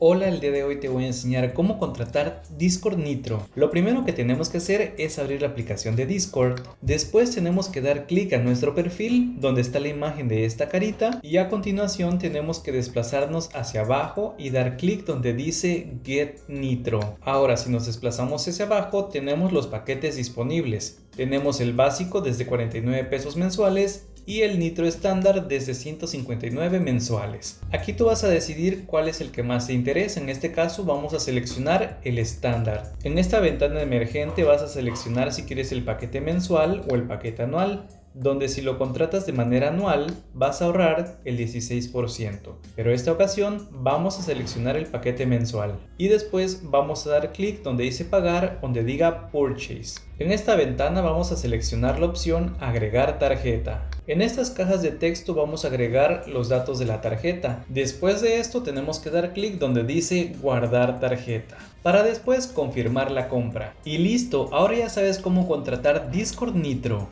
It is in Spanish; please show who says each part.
Speaker 1: Hola, el día de hoy te voy a enseñar cómo contratar Discord Nitro. Lo primero que tenemos que hacer es abrir la aplicación de Discord. Después tenemos que dar clic a nuestro perfil donde está la imagen de esta carita y a continuación tenemos que desplazarnos hacia abajo y dar clic donde dice Get Nitro. Ahora si nos desplazamos hacia abajo tenemos los paquetes disponibles. Tenemos el básico desde 49 pesos mensuales y el Nitro estándar desde 159 mensuales. Aquí tú vas a decidir cuál es el que más te interesa. En este caso vamos a seleccionar el estándar. En esta ventana emergente vas a seleccionar si quieres el paquete mensual o el paquete anual, donde si lo contratas de manera anual vas a ahorrar el 16%, pero esta ocasión vamos a seleccionar el paquete mensual y después vamos a dar clic donde dice pagar, donde diga Purchase. En esta ventana vamos a seleccionar la opción agregar tarjeta. En estas cajas de texto vamos a agregar los datos de la tarjeta. Después de esto tenemos que dar clic donde dice guardar tarjeta para después confirmar la compra. Y listo, ahora ya sabes cómo contratar Discord Nitro.